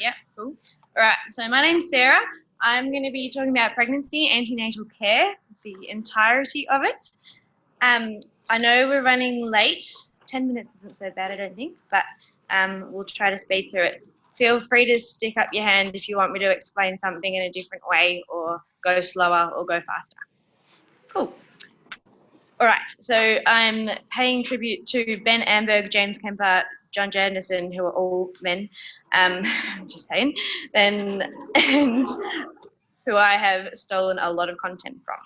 Yeah, cool. All right, so my name's Sarah. I'm going to be talking about pregnancy, antenatal care, the entirety of it. I know we're running late. 10 minutes isn't so bad, I don't think, but we'll try to speed through it. Feel free to stick up your hand if you want me to explain something in a different way or go slower or go faster. Cool. All right, so I'm paying tribute to Ben Amberg, James Kemper, John Janderson, who are all men, just saying, and who I have stolen a lot of content from.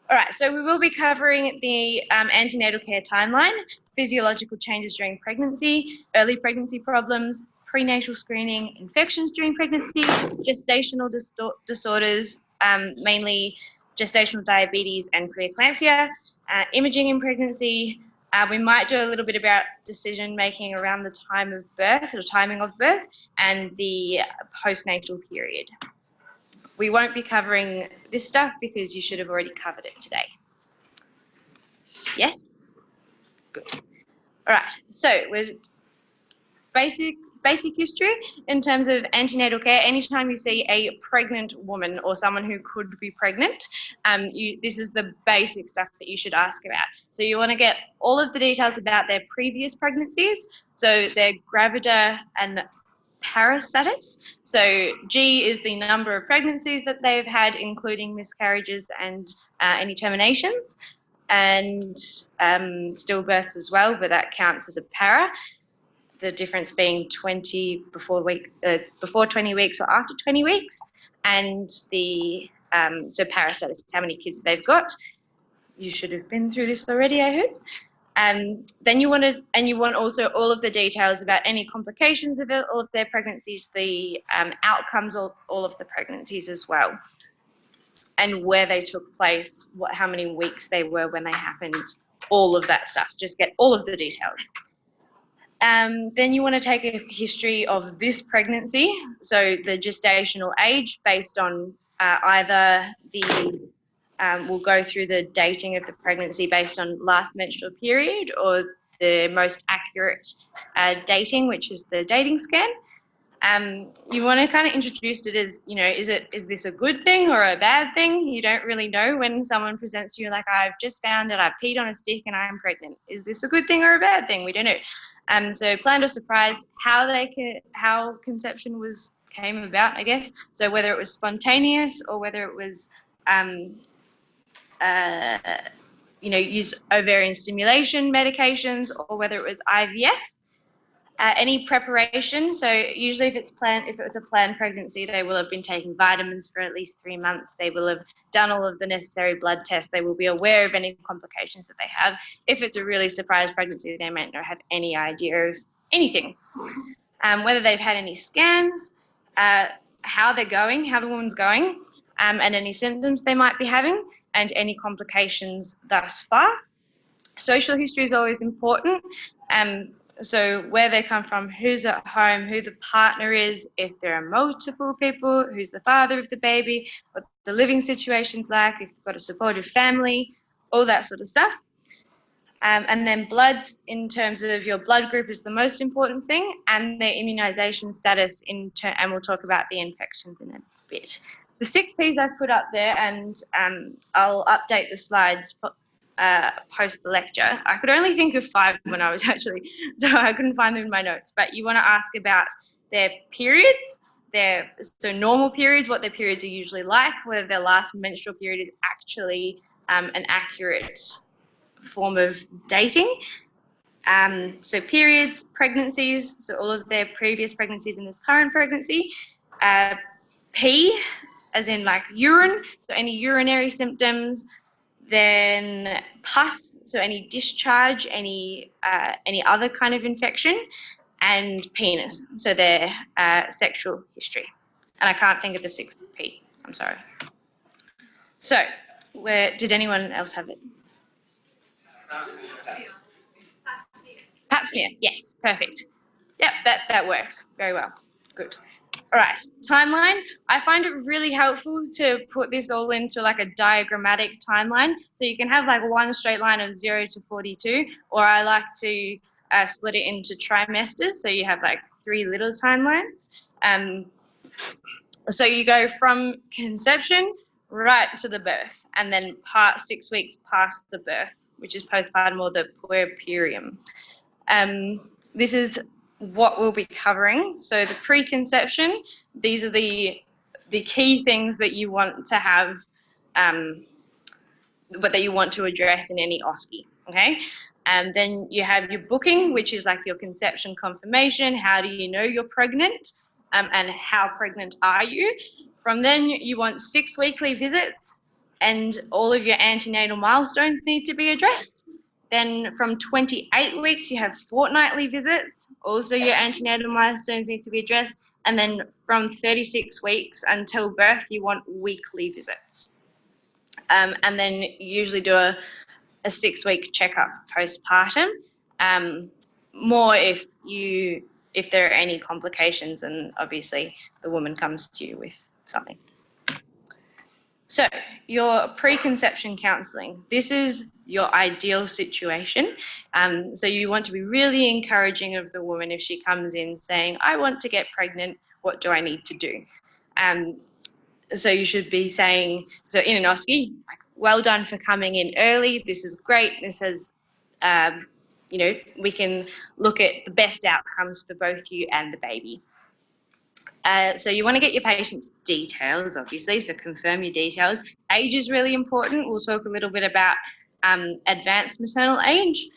All right, so we will be covering the antenatal care timeline, physiological changes during pregnancy, early pregnancy problems, prenatal screening, infections during pregnancy, gestational disorders, mainly gestational diabetes and preeclampsia, imaging in pregnancy. We might do a little bit about decision making around the time of birth or timing of birth and the postnatal period. We won't be covering this stuff because you should have already covered it today. Yes? Good. All right, so we're basic history in terms of antenatal care. Anytime you see a pregnant woman or someone who could be pregnant, this is the basic stuff that you should ask about. So you want to get all of the details about their previous pregnancies, so their gravida and para status. So G is the number of pregnancies that they've had, including miscarriages and any terminations, and stillbirths as well, but that counts as a para. The difference being 20 before 20 weeks or after 20 weeks, and the so para status, how many kids they've got. You should have been through this already, I hope. Then you want also all of the details about any complications of all of their pregnancies, the outcomes of all of the pregnancies as well, and where they took place, how many weeks they were when they happened, all of that stuff. So just get all of the details. Then you want to take a history of this pregnancy, so the gestational age based on either the, we'll go through the dating of the pregnancy based on last menstrual period or the most accurate dating, which is the dating scan. You want to kind of introduce it as, is this a good thing or a bad thing? You don't really know when someone presents to you like, I've just found that I've peed on a stick and I'm pregnant. Is this a good thing or a bad thing? We don't know. So planned or surprised, how conception came about, I guess. So whether it was spontaneous or whether it was, use ovarian stimulation medications or whether it was IVF. Any preparation, so usually if it's a planned pregnancy, they will have been taking vitamins for at least 3 months. They will have done all of the necessary blood tests. They will be aware of any complications that they have. If it's a really surprise pregnancy, they might not have any idea of anything. Whether they've had any scans, how they're going, how the woman's going, and any symptoms they might be having, and any complications thus far. Social history is always important. So where they come from, who's at home, who the partner is, if there are multiple people, who's the father of the baby, what the living situation's like, if you've got a supportive family, all that sort of stuff. And then bloods, in terms of your blood group, is the most important thing, and their immunisation status, and we'll talk about the infections in a bit. The 6 Ps I've put up there, and I'll update the slides post the lecture. I could only think of 5 when I was so I couldn't find them in my notes. But you want to ask about their periods, so normal periods, what their periods are usually like, whether their last menstrual period is actually an accurate form of dating. So periods, pregnancies, so all of their previous pregnancies and this current pregnancy. P, as in like urine, so any urinary symptoms. Then pus, so any discharge, any other kind of infection, and penis, so their sexual history. And I can't think of the 6th P, I'm sorry. So, did anyone else have it? Pap smear, yes, perfect. Yep, that works very well, good. All right, timeline. I find it really helpful to put this all into like a diagrammatic timeline. So you can have like one straight line of 0 to 42, or I like to split it into trimesters. So you have like 3 little timelines. So you go from conception right to the birth, and then 6 weeks past the birth, which is postpartum or the puerperium. This is what we'll be covering. So the preconception, these are the key things that you want to have, but that you want to address in any OSCE, okay? And then you have your booking, which is like your conception confirmation. How do you know you're pregnant? And how pregnant are you? From then, you want 6 weekly visits, and all of your antenatal milestones need to be addressed. Then from 28 weeks, you have fortnightly visits. Also, your antenatal milestones need to be addressed. And then from 36 weeks until birth, you want weekly visits. And then you usually do a 6-week checkup postpartum. More if there are any complications, and obviously the woman comes to you with something. So your preconception counselling, this is your ideal situation. So you want to be really encouraging of the woman if she comes in saying, I want to get pregnant, what do I need to do? So you should be saying, so in an OSCE, like, well done for coming in early, this is great, this has, we can look at the best outcomes for both you and the baby. So you want to get your patient's details, obviously, so confirm your details. Age is really important. We'll talk a little bit about advanced maternal age.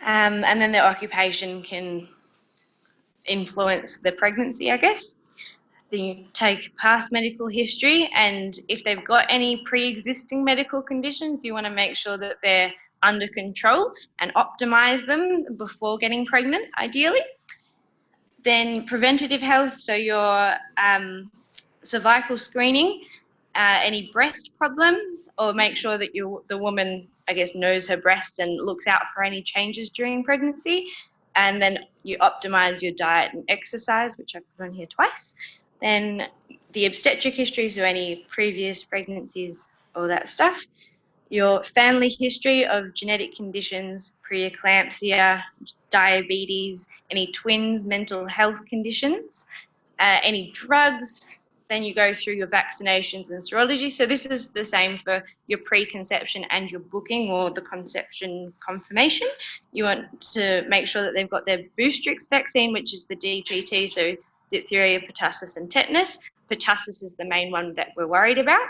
And then the occupation can influence the pregnancy, I guess. Then you take past medical history, and if they've got any pre-existing medical conditions, you want to make sure that they're under control and optimize them before getting pregnant, ideally. Then preventative health, so your cervical screening, any breast problems, or make sure that the woman, I guess, knows her breast and looks out for any changes during pregnancy. And then you optimize your diet and exercise, which I've put on here twice. Then the obstetric history, so any previous pregnancies, all that stuff. Your family history of genetic conditions, preeclampsia, diabetes, any twins, mental health conditions, any drugs. Then you go through your vaccinations and serology. So this is the same for your preconception and your booking, or the conception confirmation. You want to make sure that they've got their Boostrix vaccine, which is the DPT, so diphtheria, pertussis, and tetanus. Pertussis is the main one that we're worried about.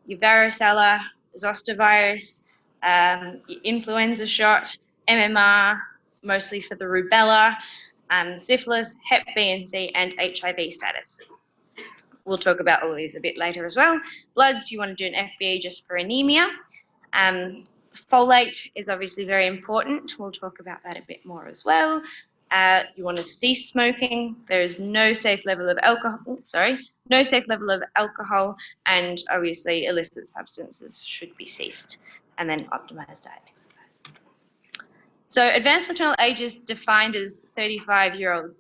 Your varicella, zoster virus, your influenza shot, MMR, mostly for the rubella, syphilis, Hep B and C, and HIV status. We'll talk about all these a bit later as well. Bloods, you want to do an FBE just for anemia. Folate is obviously very important. We'll talk about that a bit more as well. You want to cease smoking. There is no safe level of alcohol, and obviously illicit substances should be ceased, and then optimized diet and exercise. So advanced maternal age is defined as 35-year-olds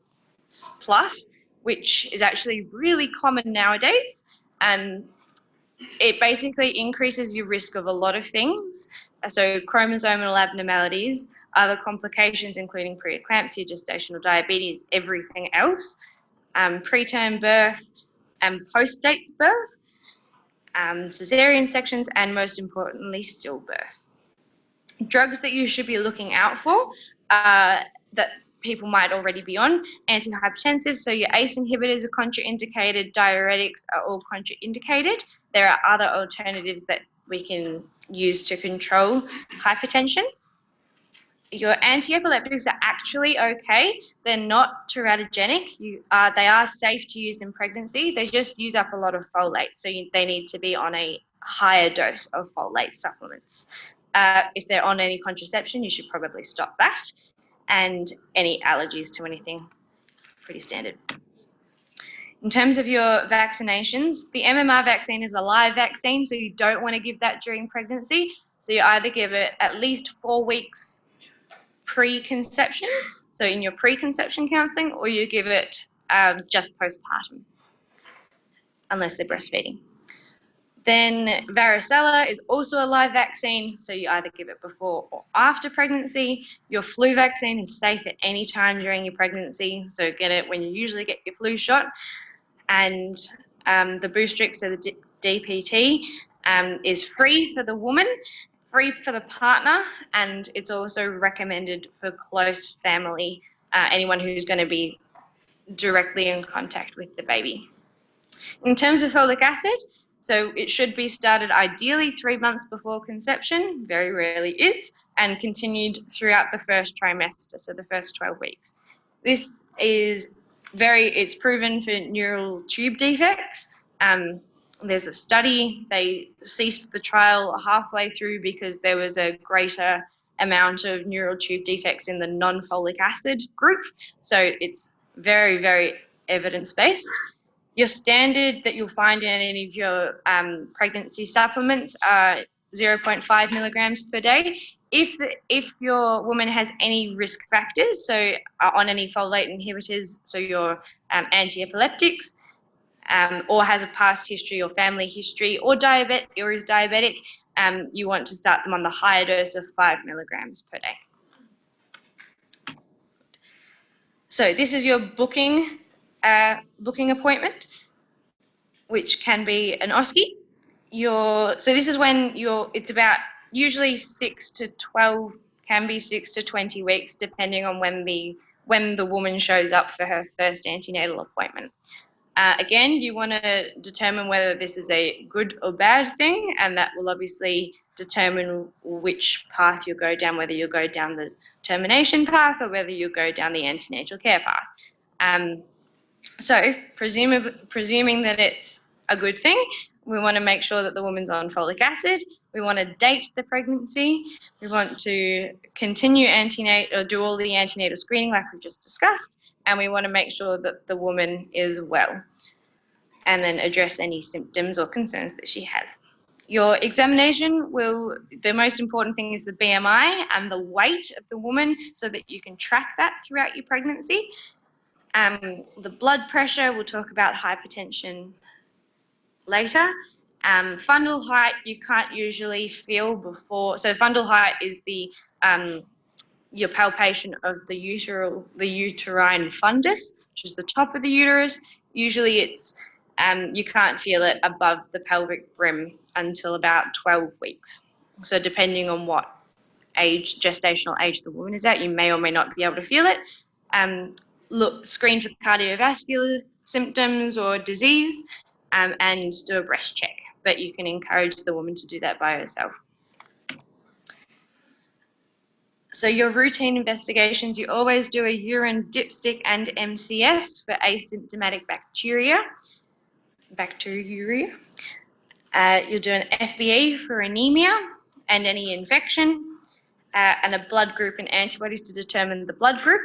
plus, which is actually really common nowadays. It basically increases your risk of a lot of things. So chromosomal abnormalities, other complications including preeclampsia, gestational diabetes, everything else, preterm birth and post-date birth, cesarean sections, and most importantly, stillbirth. Drugs that you should be looking out for that people might already be on: antihypertensives, so your ACE inhibitors are contraindicated, diuretics are all contraindicated. There are other alternatives that we can use to control hypertension. Your antiepileptics are actually okay. They're not teratogenic. They are safe to use in pregnancy. They just use up a lot of folate, so they need to be on a higher dose of folate supplements. If they're on any contraception, you should probably stop that. And any allergies to anything, pretty standard. In terms of your vaccinations, the MMR vaccine is a live vaccine, so you don't want to give that during pregnancy. So you either give it at least 4 weeks pre-conception, so in your preconception counselling, or you give it just postpartum, unless they're breastfeeding. Then varicella is also a live vaccine, so you either give it before or after pregnancy. Your flu vaccine is safe at any time during your pregnancy, so get it when you usually get your flu shot. And the Boostrix, so the DPT, is free for the woman, free for the partner, and it's also recommended for close family, anyone who's going to be directly in contact with the baby. In terms of folic acid, so it should be started ideally 3 months before conception, very rarely is, and continued throughout the first trimester, so the first 12 weeks. This is it's proven for neural tube defects. There's a study, they ceased the trial halfway through because there was a greater amount of neural tube defects in the non-folic acid group. So it's very, very evidence-based. Your standard that you'll find in any of your pregnancy supplements are 0.5 milligrams per day. If your woman has any risk factors, so on any folate inhibitors, so your anti-epileptics, or has a past history or family history, or is diabetic, you want to start them on the higher dose of 5 milligrams per day. So this is your booking appointment, which can be an OSCE. So this is when it's about usually 6 to 12, can be 6 to 20 weeks, depending on when the woman shows up for her first antenatal appointment. Again, you want to determine whether this is a good or bad thing, and that will obviously determine which path you'll go down, whether you'll go down the termination path or whether you'll go down the antenatal care path. So presuming that it's a good thing, we want to make sure that the woman's on folic acid. We want to date the pregnancy. We want to continue antenatal, or do all the antenatal screening like we've just discussed, and we want to make sure that the woman is well, and then address any symptoms or concerns that she has. Your examination the most important thing is the BMI and the weight of the woman, so that you can track that throughout your pregnancy. The blood pressure, we'll talk about hypertension later. Fundal height, you can't usually feel before. So fundal height is your palpation of the uterine fundus, which is the top of the uterus. Usually it's you can't feel it above the pelvic brim until about 12 weeks. So depending on what gestational age the woman is at, you may or may not be able to feel it. Screen for cardiovascular symptoms or disease, and do a breast check. But you can encourage the woman to do that by herself. So your routine investigations, you always do a urine dipstick and MCS for asymptomatic bacteriuria. You'll do an FBE for anemia and any infection, and a blood group and antibodies to determine the blood group.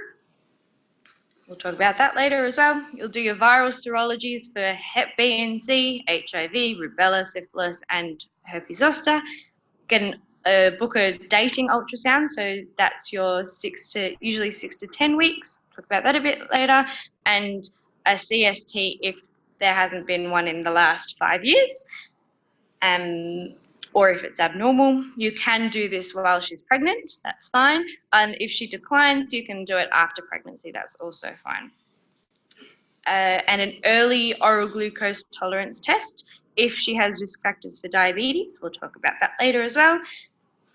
We'll talk about that later as well. You'll do your viral serologies for Hep B and C, HIV, rubella, syphilis, and herpes zoster. Book a dating ultrasound, so that's your usually 6 to 10 weeks. Talk about that a bit later. And a CST if there hasn't been one in the last 5 years, or if it's abnormal. You can do this while she's pregnant, that's fine. And if she declines, you can do it after pregnancy, that's also fine. And an early oral glucose tolerance test if she has risk factors for diabetes. We'll talk about that later as well.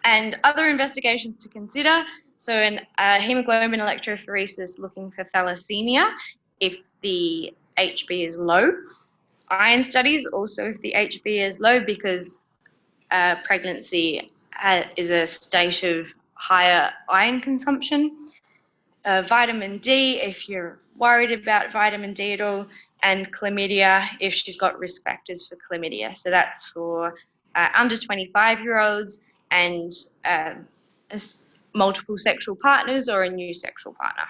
And other investigations to consider, so an hemoglobin electrophoresis looking for thalassemia if the HB is low. Iron studies also if the HB is low, because pregnancy is a state of higher iron consumption. Vitamin D if you're worried about vitamin D at all, and chlamydia if she's got risk factors for chlamydia. So that's for under 25-year-olds and multiple sexual partners or a new sexual partner.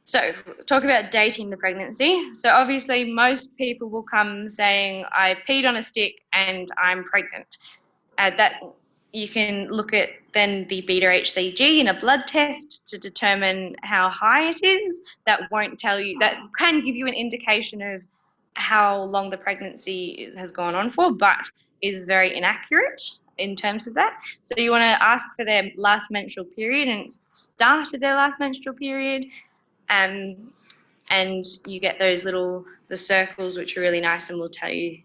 So talk about dating the pregnancy. So obviously most people will come saying, I peed on a stick and I'm pregnant. That you can look at then the beta HCG in a blood test to determine how high it is. That won't tell you, that can give you an indication of how long the pregnancy has gone on for, but is very inaccurate in terms of that. So you want to ask for their last menstrual period and start of their last menstrual period, and you get those the circles, which are really nice, and will tell you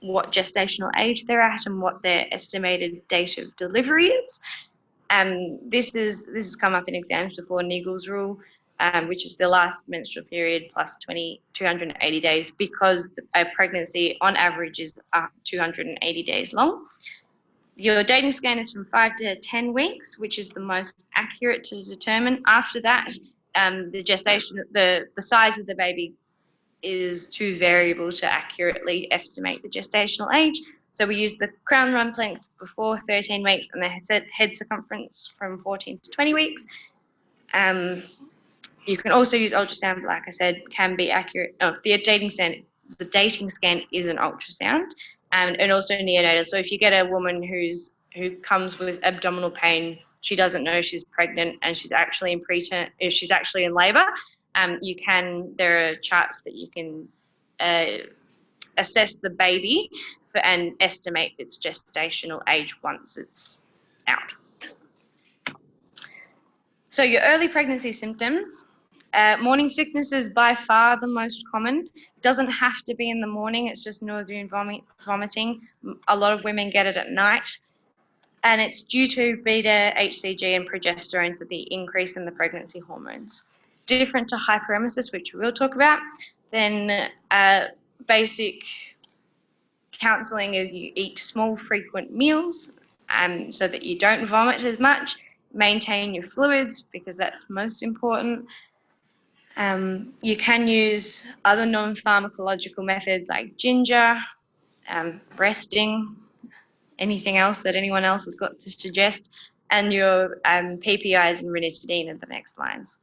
what gestational age they're at and what their estimated date of delivery is. This has come up in exams before, Nigel's rule, which is the last menstrual period plus 280 days, because a pregnancy on average is 280 days long. Your dating scan is from 5 to 10 weeks, which is the most accurate to determine. After that, the size of the baby is too variable to accurately estimate the gestational age. So we use the crown rump length before 13 weeks and the head circumference from 14 to 20 weeks. You can also use ultrasound, but like I said, can be accurate. The dating scan is an ultrasound, and also neonatal. So if you get a woman who comes with abdominal pain, she doesn't know she's pregnant and she's actually in preterm, if she's actually in labour, there are charts that you can assess the baby and estimate its gestational age once it's out. So your early pregnancy symptoms. Morning sickness is by far the most common. It doesn't have to be in the morning, it's just nausea and vomiting. A lot of women get it at night, and it's due to beta HCG and progesterone, so the increase in the pregnancy hormones. Different to hyperemesis, which we'll talk about, then basic counselling is you eat small, frequent meals so that you don't vomit as much. Maintain your fluids, because that's most important. You can use other non-pharmacological methods like ginger, resting, anything else that anyone else has got to suggest, and your PPIs and ranitidine are the next lines.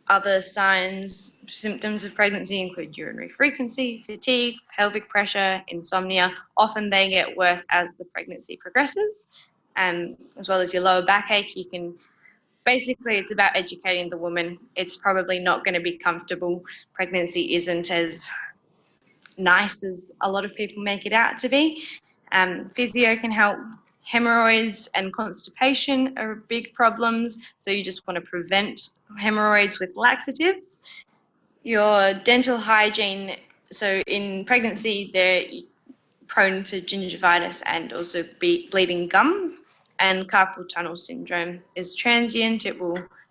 Other signs, symptoms of pregnancy include urinary frequency, fatigue, pelvic pressure, insomnia. Often they get worse as the pregnancy progresses, as well as your lower backache. Basically, it's about educating the woman. It's probably not going to be comfortable. Pregnancy isn't as nice as a lot of people make it out to be. Physio can help. Hemorrhoids and constipation are big problems, so you just want to prevent hemorrhoids with laxatives. Your dental hygiene, so in pregnancy they're prone to gingivitis and also bleeding gums, and carpal tunnel syndrome is transient.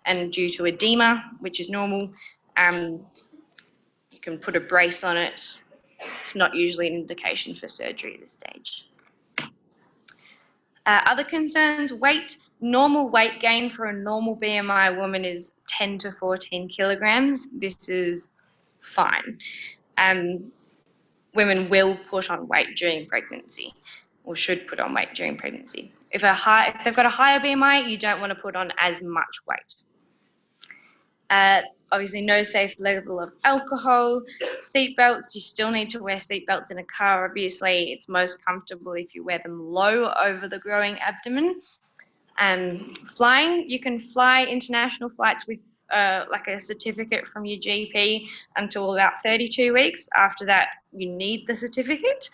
And due to edema, which is normal, you can put a brace on it. It's not usually an indication for surgery at this stage. Other concerns, weight. Normal weight gain for a normal BMI woman is 10 to 14 kilograms. This is fine. Women will put on weight during pregnancy, or should put on weight during pregnancy. If they've got a higher BMI, you don't want to put on as much weight. Obviously, no safe level of alcohol. Seatbelts, you still need to wear seatbelts in a car. Obviously, it's most comfortable if you wear them low over the growing abdomen. Flying, you can fly international flights with like a certificate from your GP until about 32 weeks. After that, you need the certificate,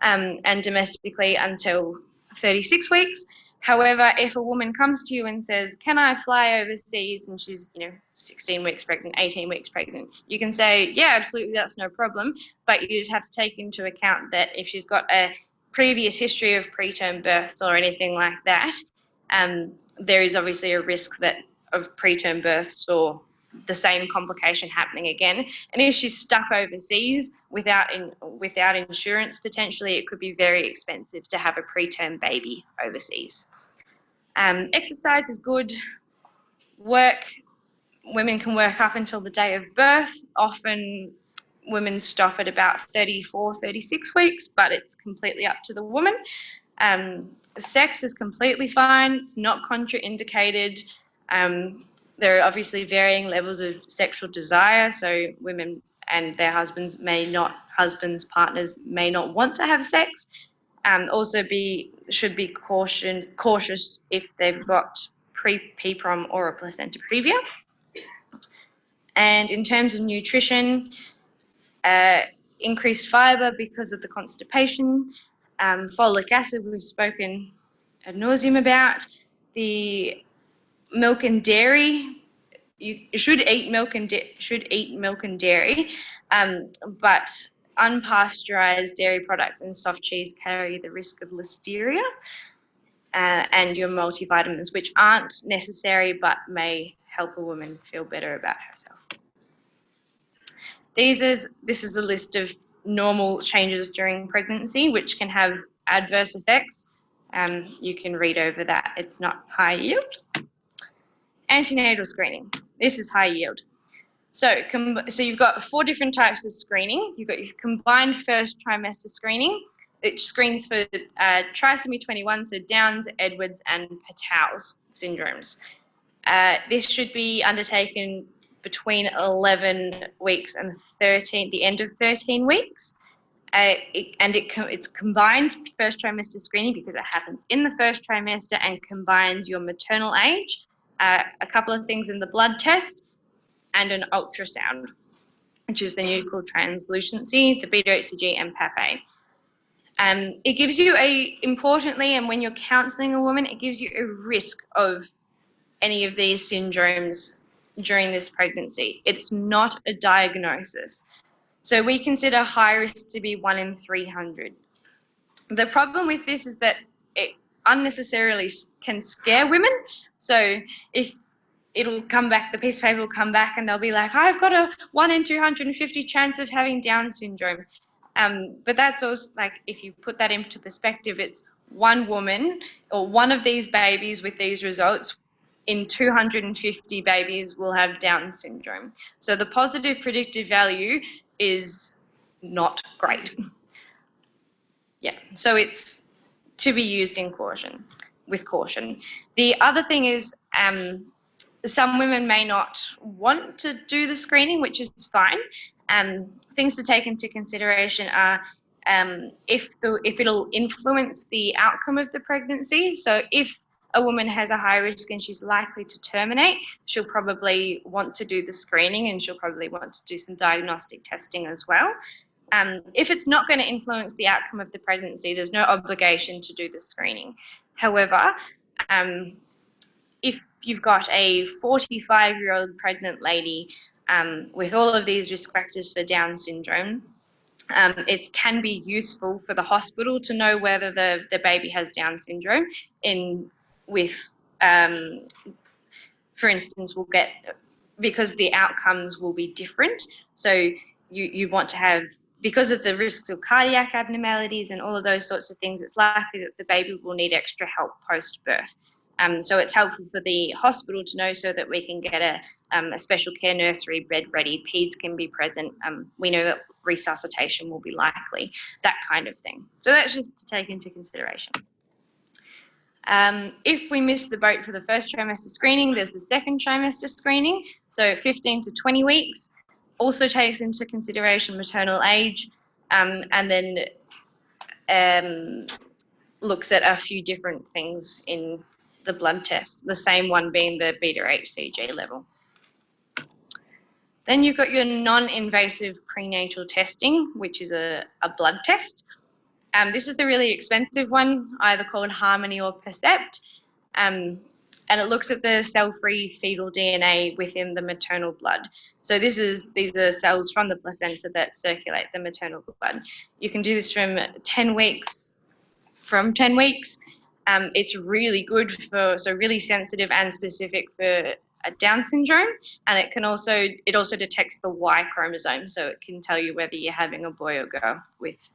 and domestically until 36 weeks. However, if a woman comes to you and says, can I fly overseas, and she's 16 weeks pregnant, 18 weeks pregnant, you can say, yeah, absolutely, that's no problem. But you just have to take into account that if she's got a previous history of preterm births or anything like that, there is obviously a risk of preterm births or the same complication happening again. And if she's stuck overseas without insurance, potentially it could be very expensive to have a preterm baby overseas. Exercise is good. Women can work up until the day of birth. Often women stop at about 34, 36 weeks, but it's completely up to the woman. Sex is completely fine. It's not contraindicated. There are obviously varying levels of sexual desire, so women and their partners may not want to have sex. Also should be cautious if they've got pre-PPROM or a placenta previa. And in terms of nutrition, increased fiber because of the constipation, folic acid we've spoken ad nauseum about, the milk and dairy. You should eat milk and dairy, but unpasteurized dairy products and soft cheese carry the risk of listeria, and your multivitamins, which aren't necessary but may help a woman feel better about herself. This is a list of normal changes during pregnancy, which can have adverse effects. You can read over that. It's not high yield. Antenatal screening. This is high yield. So you've got 4 different types of screening. You've got your combined first trimester screening. It screens for trisomy 21, so Downs, Edwards, and Fetal syndromes. This should be undertaken between 11 weeks and the end of 13 weeks. It's combined first trimester screening because it happens in the first trimester and combines your maternal age, a couple of things in the blood test, and an ultrasound, which is the nuchal translucency, the beta HCG, and PAP-A. It gives you importantly, and when you're counselling a woman, it gives you a risk of any of these syndromes during this pregnancy. It's not a diagnosis. So we consider high risk to be 1 in 300. The problem with this is that it unnecessarily can scare women. So if it'll come back, the piece of paper will come back and they'll be like, I've got a 1 in 250 chance of having Down syndrome. But that's also, like, if you put that into perspective, it's one woman or one of these babies with these results in 250 babies will have Down syndrome. So the positive predictive value is not great. Yeah, so it's to be used with caution. The other thing is, some women may not want to do the screening, which is fine. Things to take into consideration are if it'll influence the outcome of the pregnancy. So if a woman has a high risk and she's likely to terminate, she'll probably want to do the screening and she'll probably want to do some diagnostic testing as well. If it's not going to influence the outcome of the pregnancy, there's no obligation to do the screening. However, if you've got a 45-year-old pregnant lady with all of these risk factors for Down syndrome, it can be useful for the hospital to know whether the baby has Down syndrome. For instance, because the outcomes will be different. So you want to have, because of the risks of cardiac abnormalities and all of those sorts of things, it's likely that the baby will need extra help post-birth. So it's helpful for the hospital to know so that we can get a special care nursery bed ready, peds can be present, we know that resuscitation will be likely, that kind of thing. So that's just to take into consideration. If we miss the boat for the first trimester screening, there's the second trimester screening, so 15 to 20 weeks, also takes into consideration maternal age, and then looks at a few different things in the blood test, the same one being the beta HCG level. Then you've got your non-invasive prenatal testing, which is a blood test. This is the really expensive one, either called Harmony or Percept, and it looks at the cell-free fetal DNA within the maternal blood. So these are cells from the placenta that circulate the maternal blood. You can do this from 10 weeks. It's really good really sensitive and specific for a Down syndrome, and it also detects the Y chromosome, so it can tell you whether you're having a boy or girl with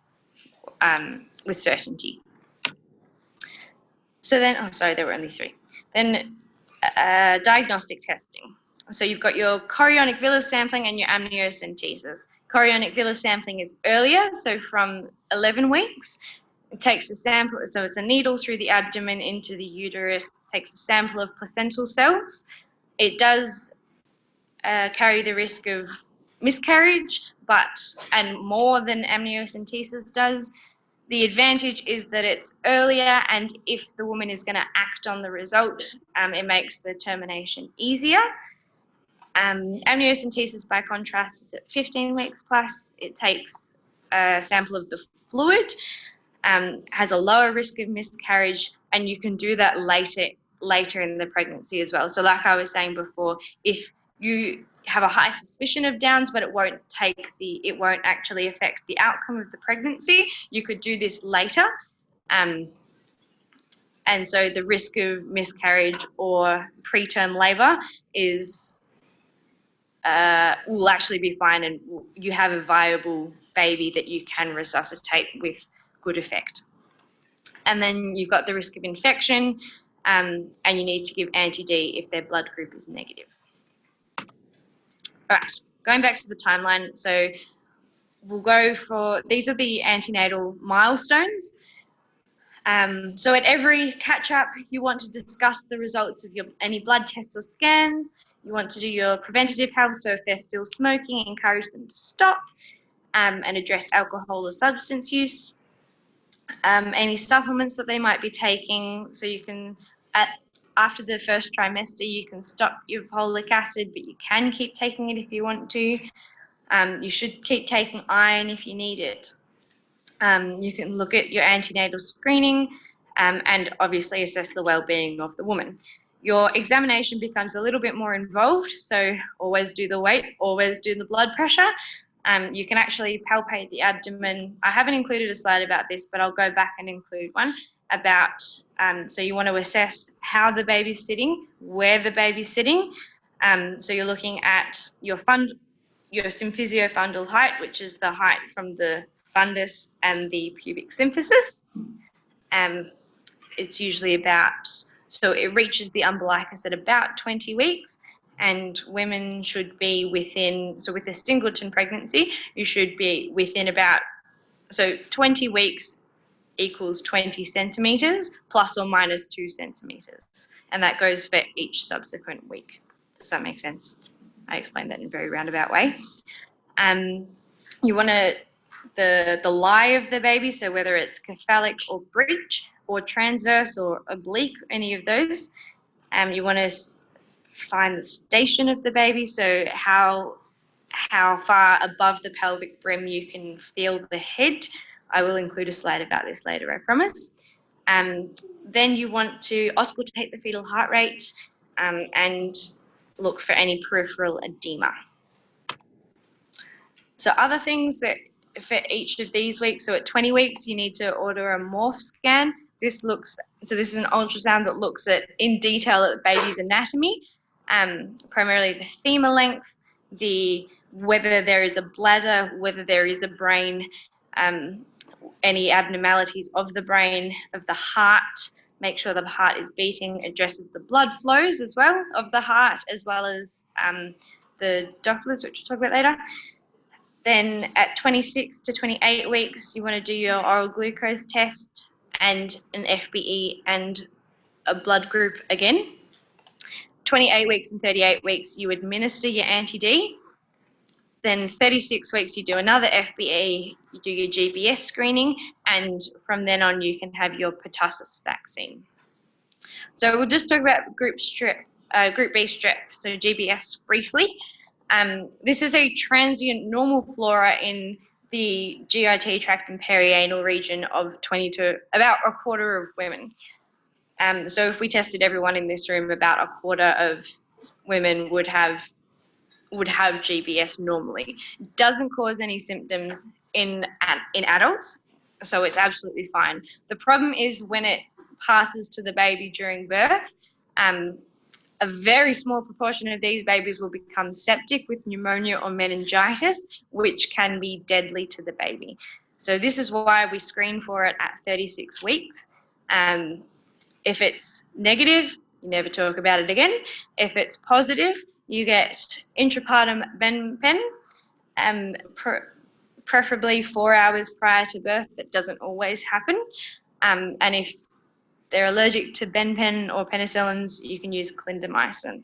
certainty. So then, there were only 3. Then diagnostic testing. So you've got your chorionic villus sampling and your amniocentesis. Chorionic villus sampling is earlier, so from 11 weeks. It takes a sample, so it's a needle through the abdomen into the uterus, takes a sample of placental cells. It does carry the risk of miscarriage, and more than amniocentesis does. The advantage is that it's earlier, and if the woman is going to act on the result, it makes the termination easier. Amniocentesis, by contrast, is at 15 weeks plus. It takes a sample of the fluid, has a lower risk of miscarriage, and you can do that later in the pregnancy as well. So like I was saying before, if you have a high suspicion of Downs, but it won't actually affect the outcome of the pregnancy, you could do this later. And so the risk of miscarriage or preterm labour will actually be fine, and you have a viable baby that you can resuscitate with good effect. And then you've got the risk of infection, and you need to give anti-D if their blood group is negative. All right, going back to the timeline. So we'll go for, these are the antenatal milestones. So at every catch-up, you want to discuss the results of any blood tests or scans. You want to do your preventative health, so if they're still smoking, encourage them to stop, and address alcohol or substance use. Any supplements that they might be taking, so you can, after the first trimester, you can stop your folic acid, but you can keep taking it if you want to. You should keep taking iron if you need it. You can look at your antenatal screening, and obviously assess the well-being of the woman. Your examination becomes a little bit more involved, so always do the weight, always do the blood pressure. You can actually palpate the abdomen. I haven't included a slide about this, but I'll go back and include one about, so you want to assess how the baby's sitting, where the baby's sitting. So you're looking at your symphysiofundal height, which is the height from the fundus and the pubic symphysis. It's usually about, so it reaches the umbilicus at about 20 weeks, and women should be within, so with a singleton pregnancy, you should be within about, so 20 weeks equals 20 centimetres plus or minus 2 centimetres. And that goes for each subsequent week. Does that make sense? I explained that in a very roundabout way. You want to, the lie of the baby, so whether it's cephalic or breech or transverse or oblique, any of those. You want to find the station of the baby, so how far above the pelvic brim you can feel the head. I will include a slide about this later, I promise. Then you want to auscultate the fetal heart rate, and look for any peripheral edema. So other things that for each of these weeks, so at 20 weeks, you need to order a morph scan. This is an ultrasound that looks at, in detail, at the baby's anatomy, primarily the femur length, whether there is a bladder, whether there is a brain, any abnormalities of the brain, of the heart, make sure the heart is beating, addresses the blood flows as well of the heart, as well as the Dopplers, which we'll talk about later. Then at 26 to 28 weeks, you want to do your oral glucose test and an FBE and a blood group again. 28 weeks and 38 weeks, you administer your anti-D. Then 36 weeks, you do another FBE, you do your GBS screening, and from then on, you can have your pertussis vaccine. So we'll just talk about Group B strep, so GBS briefly. This is a transient normal flora in the GIT tract and perianal region of 20 to about a quarter of women. So if we tested everyone in this room, about a quarter of women would have GBS normally. It doesn't cause any symptoms in adults, so it's absolutely fine. The problem is when it passes to the baby during birth. A very small proportion of these babies will become septic with pneumonia or meningitis, which can be deadly to the baby. So this is why we screen for it at 36 weeks. If it's negative, you never talk about it again. If it's positive, you get intrapartum benpen, preferably 4 hours prior to birth. That doesn't always happen. And if they're allergic to benpen or penicillins, you can use clindamycin.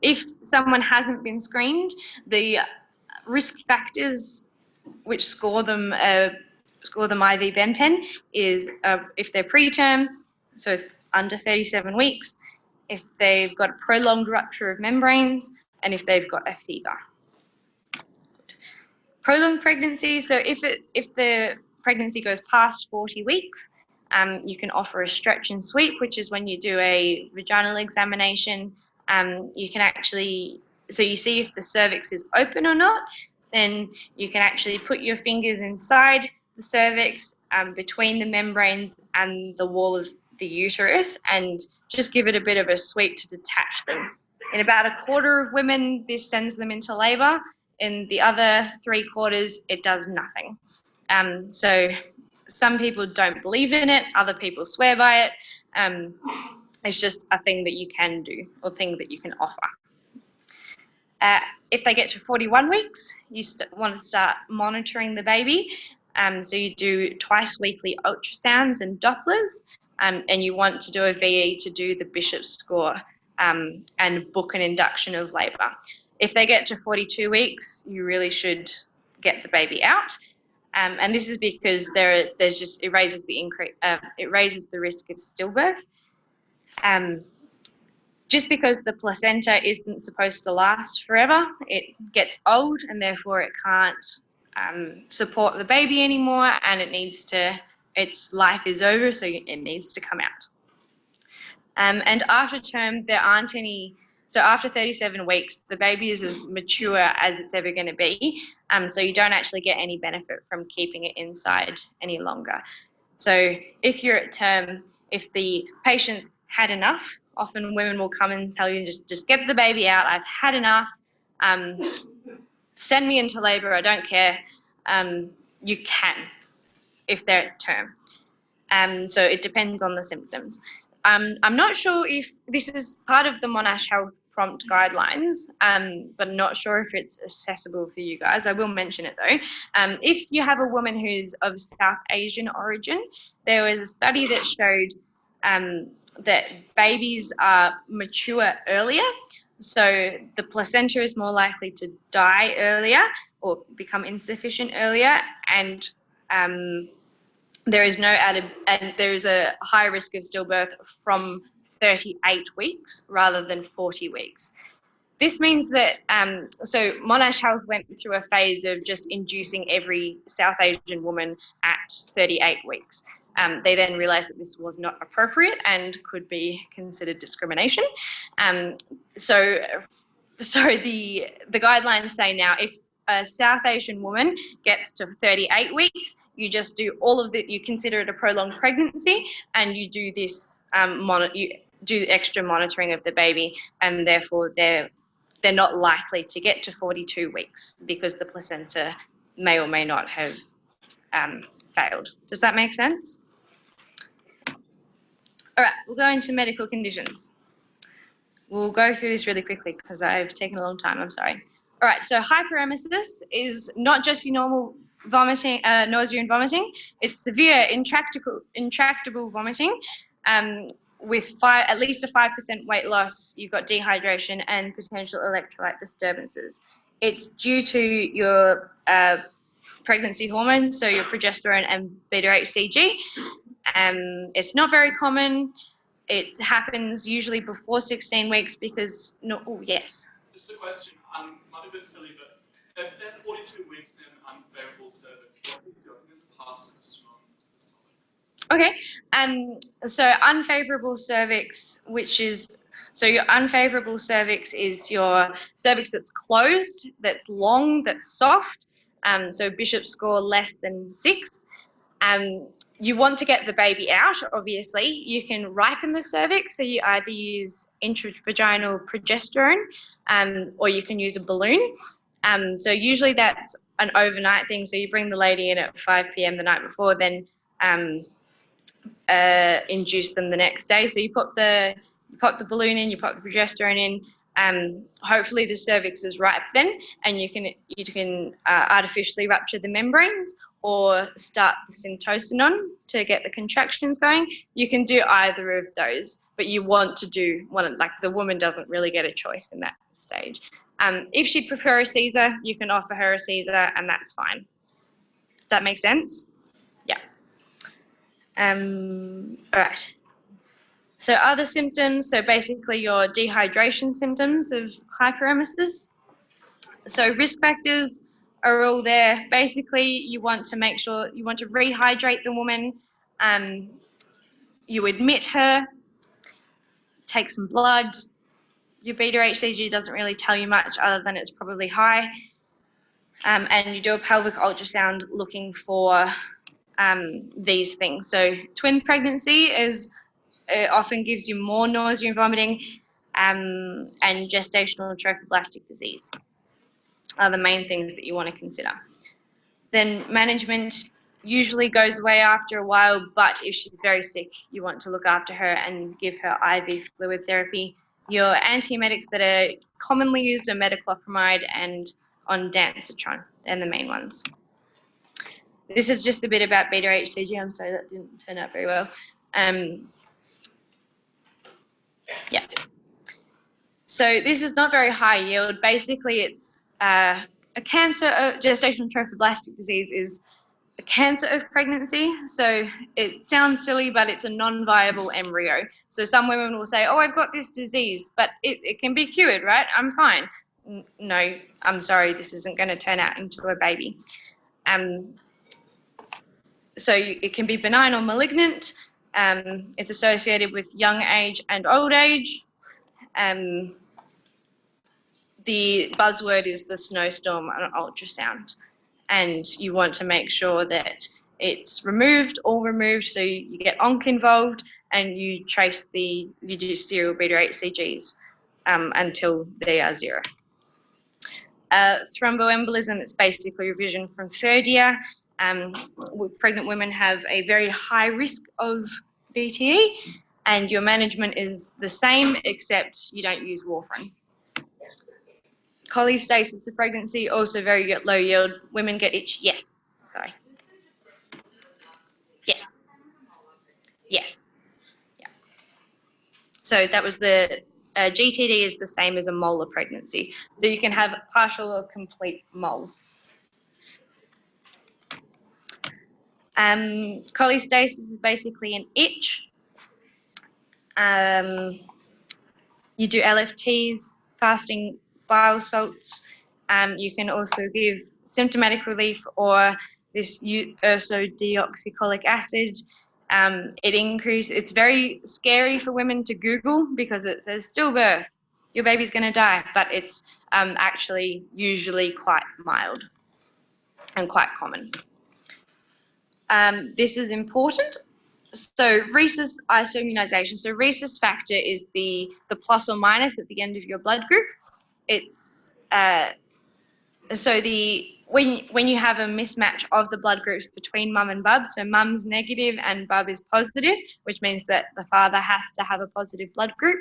If someone hasn't been screened, the risk factors which score them IV benpen is if they're preterm, so under 37 weeks, if they've got a prolonged rupture of membranes, and if they've got a fever. Prolonged pregnancy, so if the pregnancy goes past 40 weeks, you can offer a Stretchinsweet, which is when you do a vaginal examination. You can actually, so you see if the cervix is open or not, then you can actually put your fingers inside the cervix, between the membranes and the wall of the uterus, and just give it a bit of a sweep to detach them. In about a quarter of women, this sends them into labour. In the other 3/4, it does nothing. So some people don't believe in it, other people swear by it. It's just a thing that you can do, or thing that you can offer. If they get to 41 weeks, you want to start monitoring the baby. So you do twice weekly ultrasounds and Dopplers, and you want to do a VE to do the Bishop's score, and book an induction of labour. If they get to 42 weeks, you really should get the baby out. And this is because it raises the risk of stillbirth. Just because the placenta isn't supposed to last forever, it gets old and therefore it can't support the baby anymore, and its life is over, so it needs to come out. And after term, there aren't any. So after 37 weeks, the baby is as mature as it's ever going to be. So you don't actually get any benefit from keeping it inside any longer. So if you're at term, if the patient's had enough, often women will come and tell you, just get the baby out. I've had enough. Send me into labour. I don't care. You can, if they're at term. So it depends on the symptoms. I'm not sure if this is part of the Monash Health Prompt Guidelines, but not sure if it's accessible for you guys. I will mention it though. If you have a woman who's of South Asian origin, there was a study that showed that babies are mature earlier. So the placenta is more likely to die earlier or become insufficient earlier, and there is a high risk of stillbirth from 38 weeks rather than 40 weeks. This means that, so Monash Health went through a phase of just inducing every South Asian woman at 38 weeks. They then realised that this was not appropriate and could be considered discrimination. So the guidelines say now, if a South Asian woman gets to 38 weeks, you just do you consider it a prolonged pregnancy, and you do this, you do extra monitoring of the baby, and therefore they're not likely to get to 42 weeks because the placenta may or may not have failed. Does that make sense? All right, we'll go into medical conditions. We'll go through this really quickly because I've taken a long time, I'm sorry. All right, so hyperemesis is not just your normal vomiting, nausea and vomiting. It's severe intractable vomiting with at least a 5% weight loss. You've got dehydration and potential electrolyte disturbances. It's due to your pregnancy hormones, so your progesterone and beta-HCG. It's not very common. It happens usually before 16 weeks because, yes. Just a question, might be a bit silly, but if they're 42 weeks in an unfavourable cervix, what do you do? I think there's a past question on this topic. Okay, so unfavourable cervix, your unfavourable cervix is your cervix that's closed, that's long, that's soft, so Bishop's score less than 6. You want to get the baby out, obviously. You can ripen the cervix, so you either use intravaginal progesterone or you can use a balloon. So usually that's an overnight thing, so you bring the lady in at 5 p.m. the night before, then induce them the next day. So you pop the balloon in, you pop the progesterone in, hopefully the cervix is ripe then, and you can artificially rupture the membranes or start the syntocinon to get the contractions going. You can do either of those, but you want to do one, like the woman doesn't really get a choice in that stage. If she'd prefer a Caesar, you can offer her a Caesar and that's fine. That makes sense? Yeah. All right. So other symptoms, so basically your dehydration symptoms of hyperemesis. So risk factors are all there. Basically, you want to make sure, you want to rehydrate the woman, you admit her, take some blood. Your beta HCG doesn't really tell you much other than it's probably high. And you do a pelvic ultrasound looking for these things. So twin pregnancy often gives you more nausea and vomiting, and gestational trophoblastic disease are the main things that you want to consider. Then management usually goes away after a while, but if she's very sick, you want to look after her and give her IV fluid therapy. Your antiemetics that are commonly used are metoclopramide and ondansetron, they're the main ones. This is just a bit about beta HCG. I'm sorry, that didn't turn out very well. Yeah. So this is not very high yield. Basically, it's a cancer. Gestational trophoblastic disease is a cancer of pregnancy. So it sounds silly, but it's a non-viable embryo. So some women will say, oh, I've got this disease, but it can be cured, right? I'm fine. No, I'm sorry, this isn't going to turn out into a baby. So it can be benign or malignant. It's associated with young age and old age. The buzzword is the snowstorm on ultrasound, and you want to make sure that it's removed, all removed, so you get ONC involved and you do serial beta HCGs until they are 0. Thromboembolism, it's basically revision from 3rd year. Pregnant women have a very high risk of VTE, and your management is the same except you don't use warfarin. Cholestasis of pregnancy, also very low yield. Women get itch. Yes. Sorry. Yes. Yes. Yeah. So that was the GTD is the same as a molar pregnancy. So you can have partial or complete mole. Cholestasis is basically an itch. You do LFTs, fasting bile salts. You can also give symptomatic relief or this ursodeoxycholic acid. It's very scary for women to Google because it says stillbirth, your baby's going to die, but it's actually usually quite mild and quite common. This is important. So rhesus isoimmunization. So rhesus factor is the plus or minus at the end of your blood group. It's when you have a mismatch of the blood groups between mum and bub, so mum's negative and bub is positive, which means that the father has to have a positive blood group.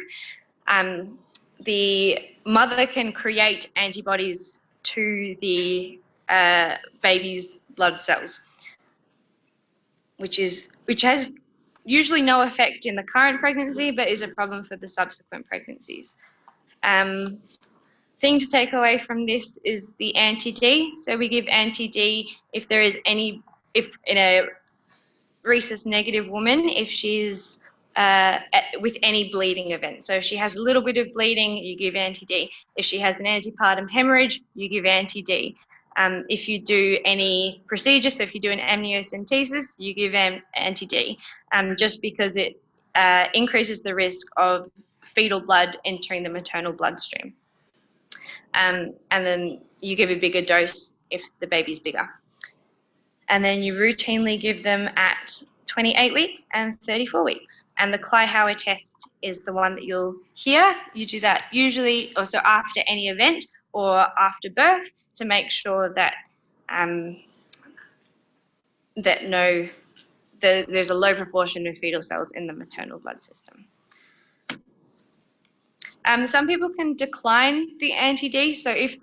The mother can create antibodies to the baby's blood cells, which has usually no effect in the current pregnancy, but is a problem for the subsequent pregnancies. Thing to take away from this is the anti-D. So we give anti-D if in a rhesus negative woman, if she's with any bleeding event. So if she has a little bit of bleeding, you give anti-D. If she has an antepartum hemorrhage, you give anti-D. If you do any procedure, so if you do an amniocentesis, you give anti-D, just because it increases the risk of fetal blood entering the maternal bloodstream. And then you give a bigger dose if the baby's bigger. And then you routinely give them at 28 weeks and 34 weeks. And the Kleihauer test is the one that you'll hear. You do that usually also after any event or after birth to make sure that there's a low proportion of fetal cells in the maternal blood system. Some people can decline the anti-D. So if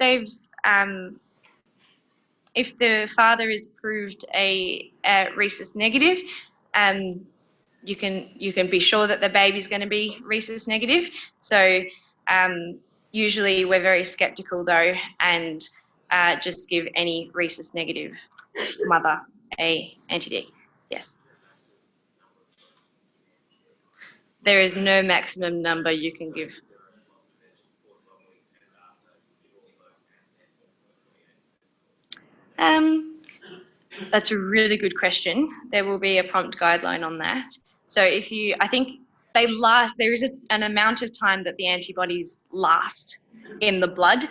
the father is proved a rhesus negative, you can be sure that the baby's going to be rhesus negative. So usually we're very skeptical though, and just give any rhesus negative mother a anti-D. Yes. There is no maximum number you can give. That's a really good question. There will be a prompt guideline on that. So if you, I think they last, there is an amount of time that the antibodies last in the blood.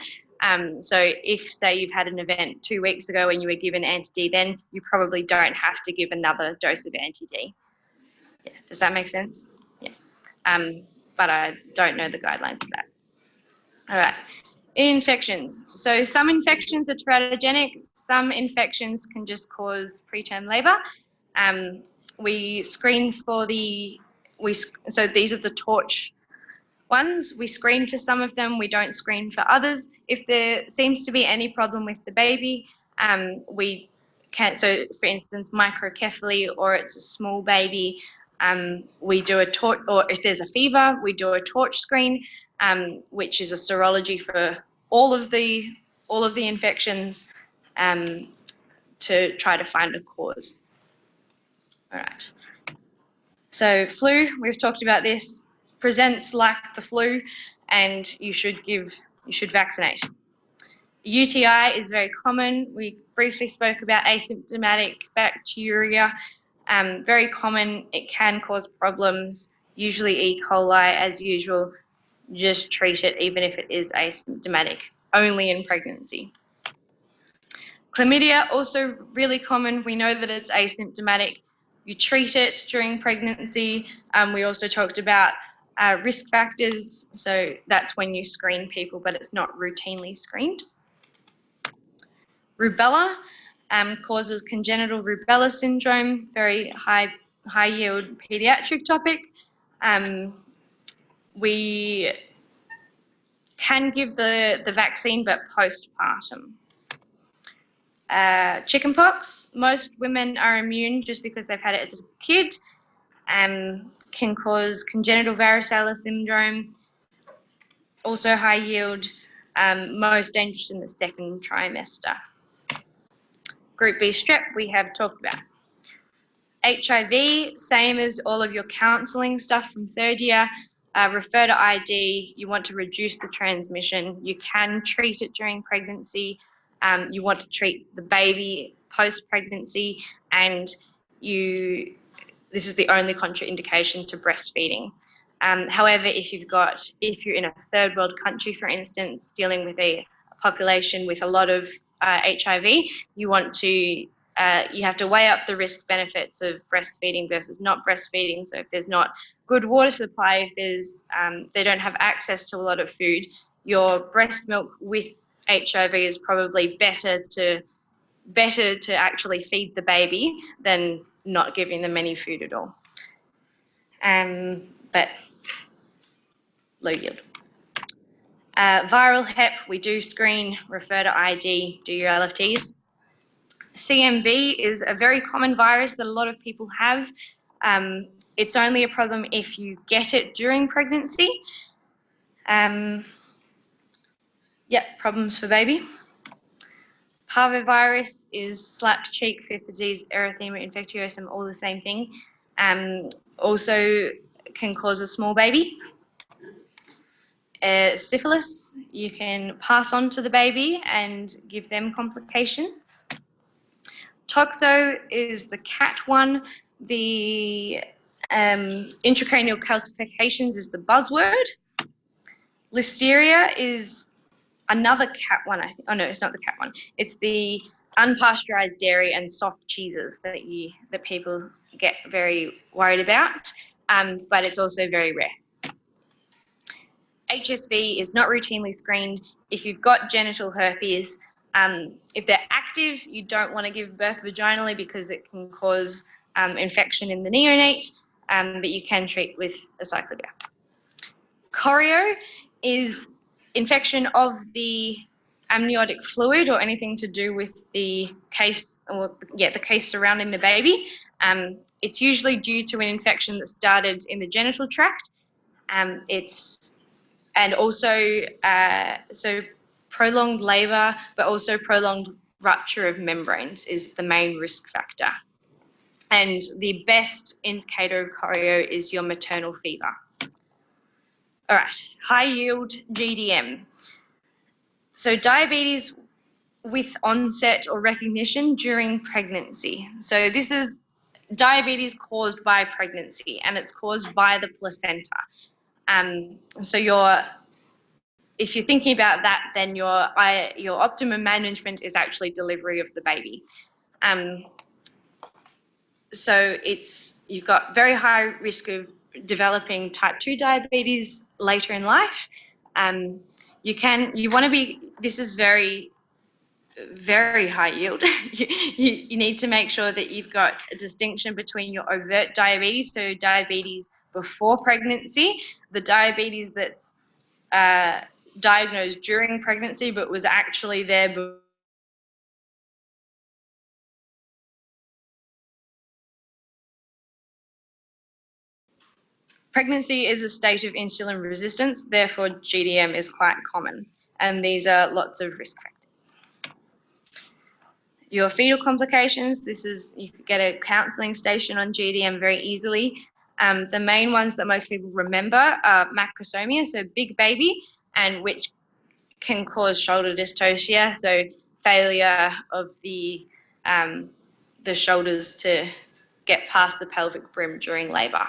So if, say, you've had an event 2 weeks ago and you were given anti-D, then you probably don't have to give another dose of anti-D. Yeah. Does that make sense? Yeah. But I don't know the guidelines for that. All right. Infections. So some infections are teratogenic. Some infections can just cause preterm labour. We screen for so these are the torch ones. We screen for some of them. We don't screen for others. If there seems to be any problem with the baby, we can, so for instance, microcephaly, or it's a small baby, we do a torch, or if there's a fever, we do a torch screen, which is a serology for all of the infections, to try to find a cause. All right. So flu, we've talked about this, presents like the flu, and you should vaccinate. UTI is very common. We briefly spoke about asymptomatic bacteria. Very common. It can cause problems, usually E. coli as usual. Just treat it even if it is asymptomatic, only in pregnancy. Chlamydia, also really common. We know that it's asymptomatic. You treat it during pregnancy. We also talked about risk factors. So that's when you screen people, but it's not routinely screened. Rubella causes congenital rubella syndrome, very high yield pediatric topic. We can give the vaccine, but postpartum. Chickenpox, most women are immune just because they've had it as a kid, can cause congenital varicella syndrome, also high yield, most dangerous in the second trimester. Group B strep, we have talked about. HIV, same as all of your counselling stuff from third year. Refer to ID. You want to reduce the transmission. You can treat it during pregnancy. You want to treat the baby post-pregnancy, and this is the only contraindication to breastfeeding. However, if you're in a third world country, for instance, dealing with a population with a lot of HIV, you have to weigh up the risk benefits of breastfeeding versus not breastfeeding. So if there's not good water supply, if they don't have access to a lot of food, your breast milk with HIV is probably better to actually feed the baby than not giving them any food at all. But low yield. Viral hep, we do screen, refer to ID, do your LFTs. CMV is a very common virus that a lot of people have. It's only a problem if you get it during pregnancy. Problems for baby. Parvovirus is slapped cheek, fifth disease, erythema infectiosum, all the same thing. Also can cause a small baby. Syphilis, you can pass on to the baby and give them complications. Toxo is the cat one. The intracranial calcifications is the buzzword. Listeria is another cat one. Oh no, it's not the cat one. It's the unpasteurized dairy and soft cheeses that people get very worried about, but it's also very rare. HSV is not routinely screened. If you've got genital herpes, if they're active, you don't want to give birth vaginally because it can cause infection in the neonate, but you can treat with acyclovir. Koryo is infection of the amniotic fluid or anything to do with the case, the case surrounding the baby. It's usually due to an infection that started in the genital tract. And also prolonged labour, but also prolonged rupture of membranes is the main risk factor. And the best indicator of Koryo is your maternal fever. All right, high yield GDM. So diabetes with onset or recognition during pregnancy. So this is diabetes caused by pregnancy, and it's caused by the placenta. So if you're thinking about that, then your optimum management is actually delivery of the baby. So you've got very high risk of developing type 2 diabetes later in life. This is very, very high yield. you need to make sure that you've got a distinction between your overt diabetes, so diabetes before pregnancy, the diabetes that's diagnosed during pregnancy but was actually there before. Pregnancy is a state of insulin resistance, therefore GDM is quite common, and these are lots of risk factors. Your fetal complications, you could get a counselling station on GDM very easily. The main ones that most people remember are macrosomia, so big baby, and which can cause shoulder dystocia, so failure of the shoulders to get past the pelvic brim during labour.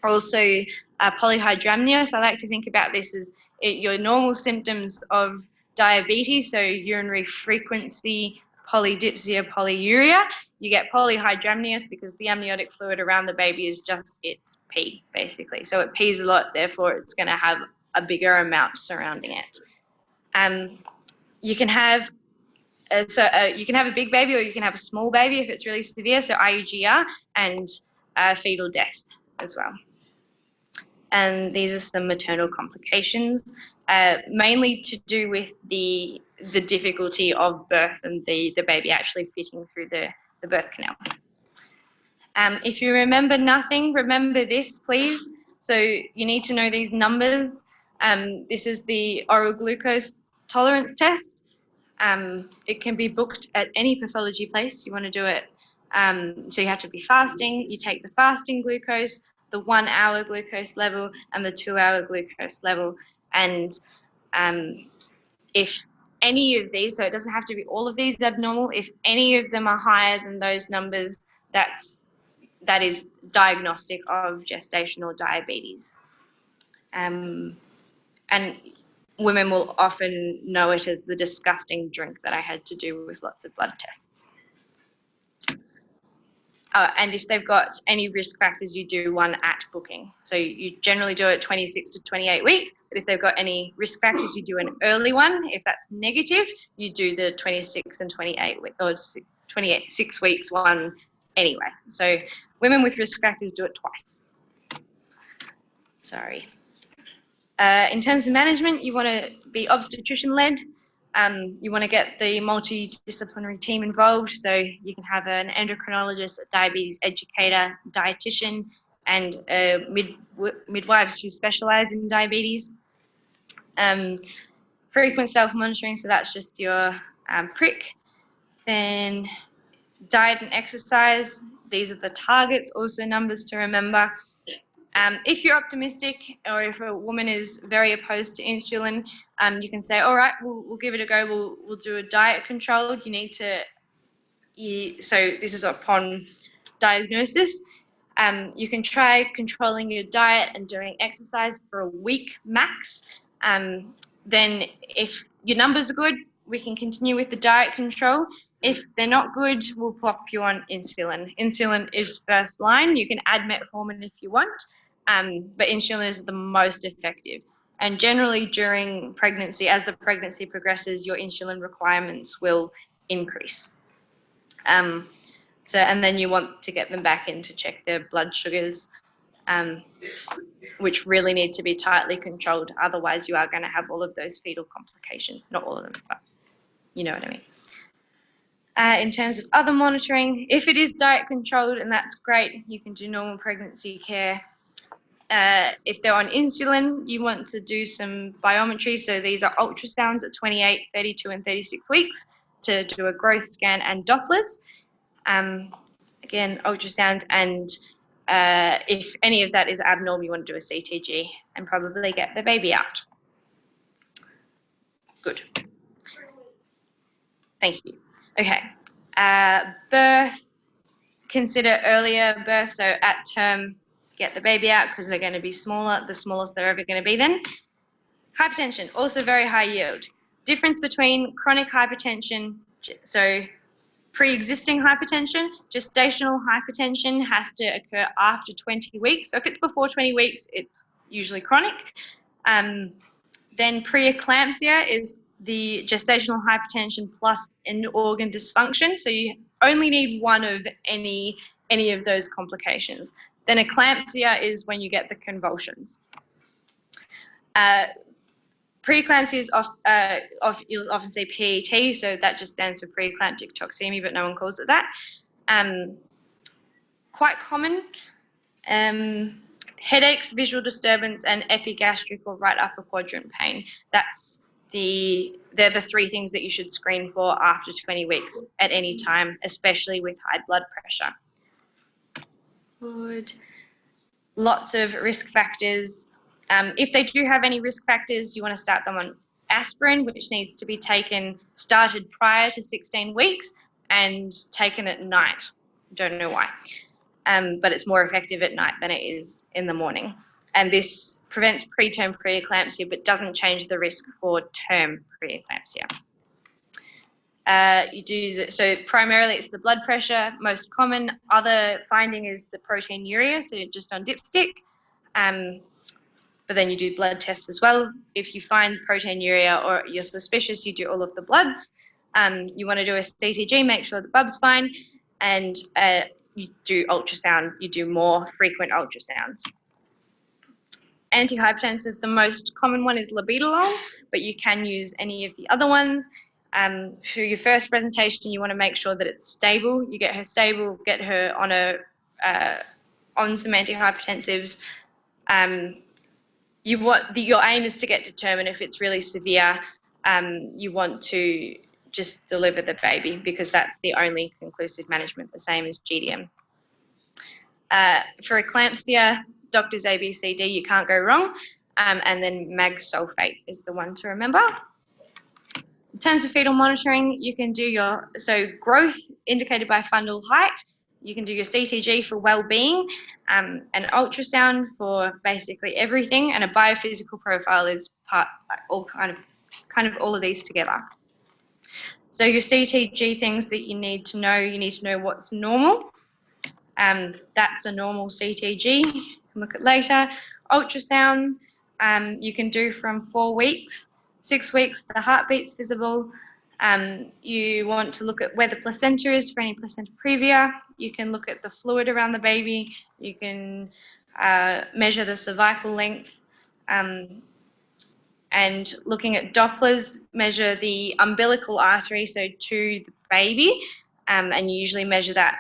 Also, polyhydramnios, I like to think about this as your normal symptoms of diabetes, so urinary frequency, polydipsia, polyuria. You get polyhydramnios because the amniotic fluid around the baby is just its pee, basically. So it pees a lot, therefore it's going to have a bigger amount surrounding it. You can have a big baby or you can have a small baby if it's really severe, so IUGR, and fetal death as well. And these are some maternal complications, mainly to do with the difficulty of birth and the baby actually fitting through the birth canal. If you remember nothing, remember this, please. So you need to know these numbers. This is the oral glucose tolerance test. It can be booked at any pathology place you want to do it. So you have to be fasting. You take the fasting glucose, the 1 hour glucose level, and the 2 hour glucose level. And if any of these, so it doesn't have to be all of these abnormal, if any of them are higher than those numbers, that is diagnostic of gestational diabetes. And women will often know it as the disgusting drink that I had to do with lots of blood tests. And if they've got any risk factors, you do one at booking. So you generally do it 26 to 28 weeks, but if they've got any risk factors, you do an early one. If that's negative, you do the 26 and 28 weeks, or 26 weeks one anyway. So women with risk factors do it twice. Sorry. In terms of management, you want to be obstetrician-led. You want to get the multidisciplinary team involved, so you can have an endocrinologist, a diabetes educator, dietitian, and midwives who specialise in diabetes. Frequent self-monitoring, so that's just your prick. Then diet and exercise, these are the targets, also numbers to remember. If you're optimistic, or if a woman is very opposed to insulin, you can say, all right, we'll give it a go. We'll do a diet control. So this is upon diagnosis. You can try controlling your diet and doing exercise for a week max. Then if your numbers are good, we can continue with the diet control. If they're not good, we'll pop you on insulin. Insulin is first line. You can add metformin if you want. But insulin is the most effective. And generally during pregnancy, as the pregnancy progresses, your insulin requirements will increase. And then you want to get them back in to check their blood sugars, which really need to be tightly controlled. Otherwise, you are going to have all of those fetal complications. Not all of them, but you know what I mean. In terms of other monitoring, if it is diet controlled, and that's great, you can do normal pregnancy care. If they're on insulin, you want to do some biometry. So these are ultrasounds at 28, 32, and 36 weeks to do a growth scan and Dopplers. again, ultrasound, and if any of that is abnormal, you want to do a CTG and probably get the baby out. Good. Thank you. Okay. Birth, consider earlier birth, so at term, get the baby out because they're going to be smaller, the smallest they're ever going to be then. Hypertension, also very high yield. Difference between chronic hypertension, so pre-existing hypertension, gestational hypertension has to occur after 20 weeks. So if it's before 20 weeks, it's usually chronic. Then preeclampsia is the gestational hypertension plus end organ dysfunction. So you only need one of any of those complications. Then eclampsia is when you get the convulsions. Preeclampsia is you'll often say PET, so that just stands for preeclamptic toxemia, but no one calls it that. Quite common. Headaches, visual disturbance, and epigastric or right upper quadrant pain. They're the three things that you should screen for after 20 weeks at any time, especially with high blood pressure. Good. Lots of risk factors. If they do have any risk factors, you want to start them on aspirin, which needs to be started prior to 16 weeks and taken at night. Don't know why, but it's more effective at night than it is in the morning. And this prevents preterm preeclampsia, but doesn't change the risk for term preeclampsia. So primarily it's the blood pressure, most common. Other finding is the proteinuria, so you're just on dipstick. But then you do blood tests as well. If you find proteinuria or you're suspicious, you do all of the bloods. You want to do a CTG, make sure the bub's fine, and you do ultrasound. You do more frequent ultrasounds. Antihypertensive, the most common one is labetalol, but you can use any of the other ones. For your first presentation, you want to make sure that it's stable. You get her stable, get her on some antihypertensives. Your aim is to get determined if it's really severe. You want to just deliver the baby because that's the only conclusive management, the same as GDM. For eclampsia, doctors A, B, C, D, you can't go wrong. And then mag sulfate is the one to remember. In terms of fetal monitoring, you can do growth indicated by fundal height. You can do your CTG for well-being, an ultrasound for basically everything, and a biophysical profile is kind of all of these together. So your CTG things that you need to know what's normal. That's a normal CTG. You can look at later. Ultrasound, you can do from 4 weeks. 6 weeks, the heartbeat's visible. You want to look at where the placenta is for any placenta previa. You can look at the fluid around the baby. You can measure the cervical length. And looking at Dopplers, measure the umbilical artery, so to the baby. And you usually measure that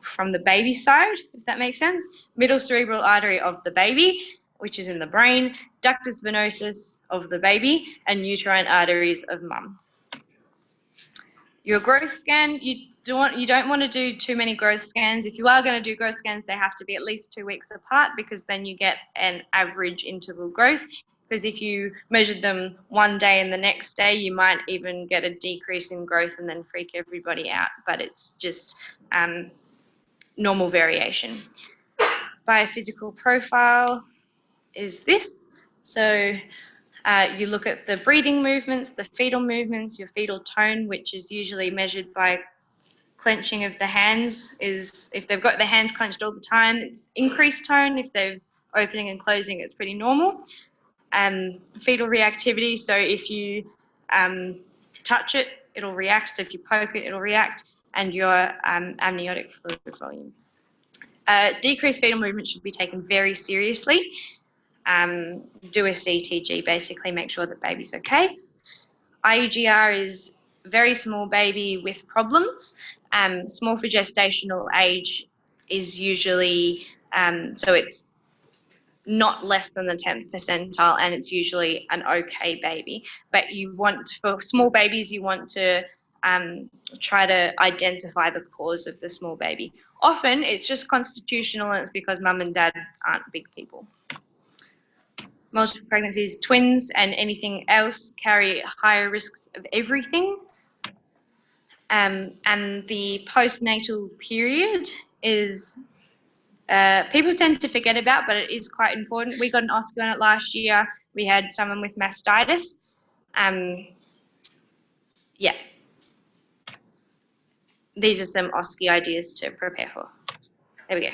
from the baby side, if that makes sense. Middle cerebral artery of the baby, which is in the brain, ductus venosus of the baby, and uterine arteries of mum. Your growth scan, you don't want to do too many growth scans. If you are going to do growth scans, they have to be at least 2 weeks apart because then you get an average interval growth. Because if you measured them one day and the next day, you might even get a decrease in growth and then freak everybody out. But it's just normal variation. Biophysical profile is this. So you look at the breathing movements, the fetal movements, your fetal tone, which is usually measured by clenching of the hands. If they've got their hands clenched all the time, it's increased tone. If they're opening and closing, it's pretty normal. Fetal reactivity, so if you touch it, it'll react. So if you poke it, it'll react. And your amniotic fluid volume. Decreased fetal movement should be taken very seriously. Do a CTG, basically make sure that baby's okay. IUGR is very small baby with problems. Small for gestational age is usually, so it's not less than the 10th percentile, and it's usually an okay baby. But for small babies, you want to try to identify the cause of the small baby. Often it's just constitutional and it's because mum and dad aren't big people. Multiple pregnancies, twins and anything else carry higher risks of everything. And the postnatal period is, people tend to forget about, but it is quite important. We got an OSCE on it last year. We had someone with mastitis. Yeah. These are some OSCE ideas to prepare for. There we go.